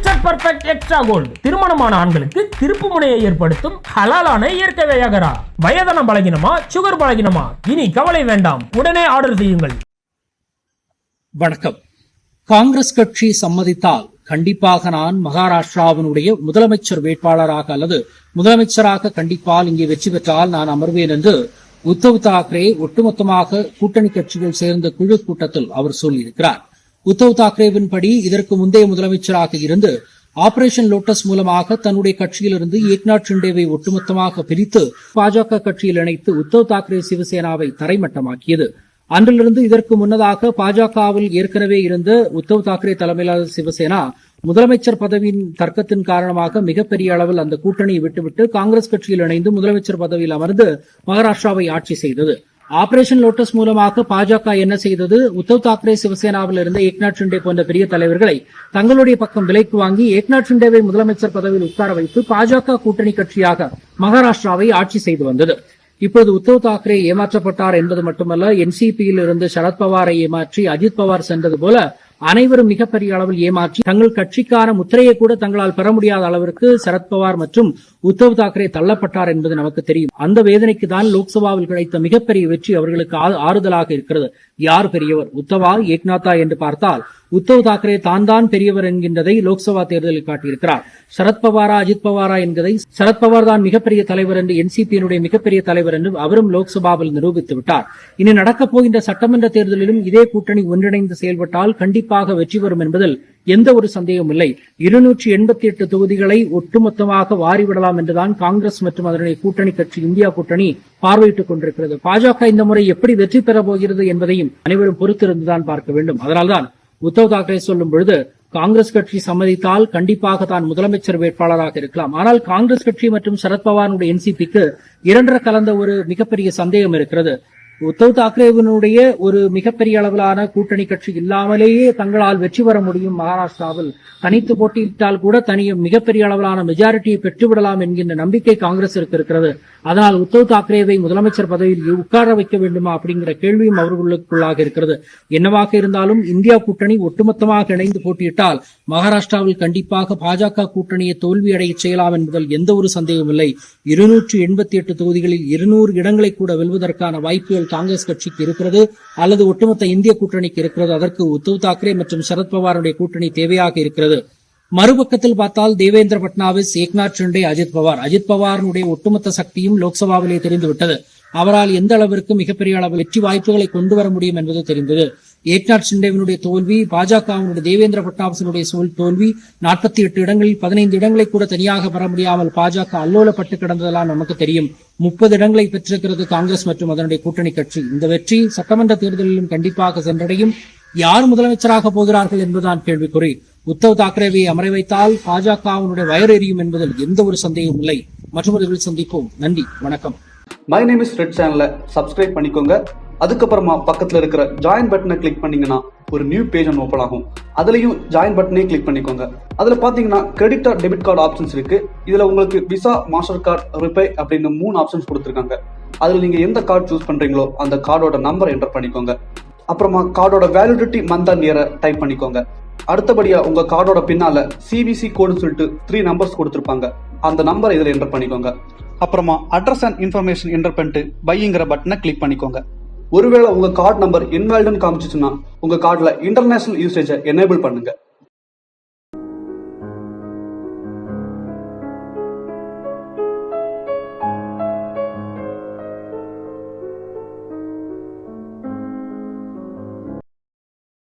Picture perfect extra gold திருமணமான ஆண்களுக்கு திருப்பு முனையை ஏற்படுத்தும் ஹலாலான இயற்கை வியாகரா. வயதான பலகினமா, சுகர் பலகினமா, இனி கவலை வேண்டாம், உடனே ஆர்டர் செய்யுங்கள். வணக்கம். காங்கிரஸ் கட்சி சம்மதித்தால் கண்டிப்பாக நான் மகாராஷ்டிராவினுடைய முதலமைச்சர் வேட்பாளராக அல்லது முதலமைச்சராக கண்டிப்பால் இங்கே வெற்றி பெற்றால் நான் அமர்வேன் என்று உத்தவ் தாக்கரே ஒட்டுமொத்தமாக கூட்டணி கட்சிகள் சேர்ந்த குழு கூட்டத்தில் அவர் சொல்லியிருக்கிறார். உத்தவ் தாக்கரேவின் படி இதற்கு முந்தைய முதலமைச்சராக இருந்து ஆபரேஷன் லோட்டஸ் மூலமாக தன்னுடைய கட்சியிலிருந்து ஏக்நாத் ஷிண்டேவை ஒட்டுமொத்தமாக பிரித்து பாஜக கட்சியில் இணைத்து உத்தவ் தாக்கரே சிவசேனாவை தரைமட்டமாக்கியது. அன்றிலிருந்து இதற்கு முன்னதாக பாஜகவில் ஏற்கனவே இருந்த உத்தவ் தாக்கரே தலைமையிலான சிவசேனா முதலமைச்சர் பதவியின் தர்க்கத்தின் காரணமாக மிகப்பெரிய அளவில் அந்த கூட்டணியை விட்டுவிட்டு காங்கிரஸ் கட்சியில் இணைந்து முதலமைச்சர் பதவியில் அமர்ந்து மகாராஷ்டிராவை ஆட்சி செய்தது. ஆபரேஷன் லோட்டஸ் மூலமாக பாஜக என்ன செய்தது? உத்தவ் தாக்கரே சிவசேனாவில் இருந்த ஏக்நாத் ஷிண்டே போன்ற பெரிய தலைவர்களை தங்களுடைய பக்கம் விலைக்கு வாங்கி ஏக்நாத் ஷிண்டேவை முதலமைச்சர் பதவியில் உட்கார வைத்து பாஜக கூட்டணி கட்சியாக மகாராஷ்டிராவை ஆட்சி செய்து வந்தது. இப்போது உத்தவ் தாக்கரே ஏமாற்றப்பட்டார் என்பது மட்டுமல்ல, என்சிபியில் இருந்து சரத்பவாரை ஏமாற்றி அஜித் பவார் சென்றது போல அனைவரும் மிகப்பெரிய அளவில் ஏமாற்றி தங்கள் கட்சிக்கான முத்திரையை கூட தங்களால் பெற முடியாத அளவிற்கு சரத்பவார் மற்றும் உத்தவ் தாக்கரே தள்ளப்பட்டார் என்பது நமக்கு தெரியும். அந்த வேதனைக்கு தான் லோக்சபாவில் கிடைத்த மிகப்பெரிய வெற்றி அவர்களுக்கு ஆறுதலாக இருக்கிறது. யார் பெரியவர், உத்தவா ஏக்நாத்தா என்று பார்த்தால் உத்தவ் தாக்கரே தான் பெரியவர் என்கின்றதை லோக்சபா தேர்தலில் காட்டியிருக்கிறார். சரத்பவாரா அஜித் பவாரா என்கிறதை சரத்பவார் தான் மிகப்பெரிய தலைவர் என்று, என்சிபியினுடைய மிகப்பெரிய தலைவர் என்று அவரும் லோக்சபாவில் நிரூபித்து விட்டார். இனி நடக்கப் போகின்ற சட்டமன்ற தேர்தலிலும் இதே கூட்டணி ஒன்றிணைந்து செயல்பட்டால் கண்டிப்பாக வெற்றி பெறும் என்பதில் எந்த ஒரு சந்தேகமும் இல்லை. 288 தொகுதிகளை ஒட்டுமொத்தமாக வாரிவிடலாம் என்றுதான் காங்கிரஸ் மற்றும் அதனுடைய கூட்டணி கட்சி இந்தியா கூட்டணி பார்வையிட்டுக் கொண்டிருக்கிறது. பாஜக இந்த முறை எப்படி வெற்றி பெறப் போகிறது என்பதையும் அனைவரும் பொறுத்திருந்துதான் பார்க்க வேண்டும். அதனால்தான் உத்தவ் தாக்கரே சொல்லும் பொழுது காங்கிரஸ் கட்சி சம்மதித்தால் கண்டிப்பாக தான் முதலமைச்சர் வேட்பாளராக இருக்கலாம். ஆனால் காங்கிரஸ் கட்சி மற்றும் சரத்பவாருடைய என்சிபிக்கு இரண்டரை கலந்த ஒரு மிகப்பெரிய சந்தேகம் இருக்கிறது. உத்தவ் தாக்கரேவினுடைய ஒரு மிகப்பெரிய அளவிலான கூட்டணி கட்சி இல்லாமலேயே தங்களால் வெற்றி பெற முடியும், மகாராஷ்டிராவில் தனித்து போட்டியிட்டால் கூட மிகப்பெரிய அளவிலான மெஜாரிட்டியை பெற்றுவிடலாம் என்கின்ற நம்பிக்கை காங்கிரசிற்கு இருக்கிறது. அதனால் உத்தவ் தாக்கரேவை முதலமைச்சர் பதவியில் உட்கார வைக்க வேண்டுமா அப்படிங்கிற கேள்வியும் அவர்களுக்குள்ளாக இருக்கிறது. என்னவாக இருந்தாலும் இந்தியா கூட்டணி ஒட்டுமொத்தமாக இணைந்து போட்டியிட்டால் மகாராஷ்டிராவில் கண்டிப்பாக பாஜக கூட்டணியை தோல்வியடைய செய்யலாம் என்பதில் எந்த ஒரு சந்தேகமும் இல்லை. 288 தொகுதிகளில் 200 இடங்களை கூட வெல்வதற்கான வாய்ப்புகள் காங்கிரஸ் கட்சிக்கு இருக்கிறது அல்லது ஒட்டுமொத்த இந்திய கூட்டணிக்கு இருக்கிறது. அதற்கு உத்தவ் தாக்கரே மற்றும் சரத்பவாருடைய கூட்டணி தேவையாக இருக்கிறது. மறுபக்கத்தில் பார்த்தால் தேவேந்திர பட்னாவிஸ், ஏக்நாத் ஷிண்டே, அஜித் பவாருடைய ஒட்டுமொத்த சக்தியும் லோக்சபாவிலே தெரிந்துவிட்டது. அவரால் எந்த அளவிற்கு மிகப்பெரிய அளவில் வெற்றி வாய்ப்புகளை கொண்டு வர முடியும் என்பது தெரிந்தது. ஏக்நாத் ஷிண்டேவினுடைய தோல்வி, பாஜகவினுடைய தேவேந்திர பட்னாவிஸினுடைய தோல்வி, 48 இடங்களில் 15 இடங்களை கூட தனியாக பெற முடியாமல் பாஜக அல்லோலப்பட்டு கிடந்ததெல்லாம் நமக்கு தெரியும். 30 இடங்களை பெற்றிருக்கிறது காங்கிரஸ் மற்றும் அதனுடைய கூட்டணி கட்சி. இந்த வெற்றி சட்டமன்ற தேர்தலிலும் கண்டிப்பாக சென்றடையும். யார் முதலமைச்சராக போகிறார்கள் என்பதுதான் கேள்விக்குறி. உத்தவ் தாக்கரேவை அமர வைத்தால் பாஜகவினுடைய வயர் எரியும் என்பதில் எந்த ஒரு சந்தேகமும் இல்லை. மற்றொரு சந்திப்போம். நன்றி, வணக்கம். மை நேம் இஸ் ரெட் சேனலை சப்ஸ்கிரைப் பண்ணிக்கோங்க. அதுக்கப்புறமா பக்கத்துல இருக்கிற ஜாயின் பட்டனை கிளிக் பண்ணீங்கன்னா ஒரு நியூ பேஜ் ஒன்று ஓப்பன் ஆகும். அதுலயும் ஜாயின் பட்டனே கிளிக் பண்ணிக்கோங்க. அதுல பாத்தீங்கன்னா credit R debit card options இருக்கு. இதுல உங்களுக்கு விசா, மாஸ்டர் கார்டு, ரிப்பே அப்படின்னு 3 ஆப்ஷன்ஸ் கொடுத்துருக்காங்க. அதுல நீங்க எந்த கார்டு சூஸ் பண்றீங்களோ அந்த கார்டோட நம்பர் என்டர் பண்ணிக்கோங்க. அப்புறமா கார்டோட வேலிடிட்டி மந்த் அண்ட் இயரை டைப் பண்ணிக்கோங்க. அடுத்தபடியா உங்க கார்டோட பின்னால சிவிசி கோடுன்னு சொல்லிட்டு 3 நம்பர்ஸ் கொடுத்துருப்பாங்க. அந்த நம்பர் இதுல என்டர் பண்ணிக்கோங்க. அப்புறமா அட்ரஸ் அண்ட் இன்ஃபர்மேஷன் என்டர் பண்ணிட்டு பைங்கிற பட்டனை கிளிக் பண்ணிக்கோங்க. ஒருவேளை உங்க கார்டு நம்பர் இன்வாலிட்னு காமிச்சிச்சுன்னா உங்க கார்டுல இன்டர்நேஷனல் யூசேஜை எனேபிள் பண்ணுங்க.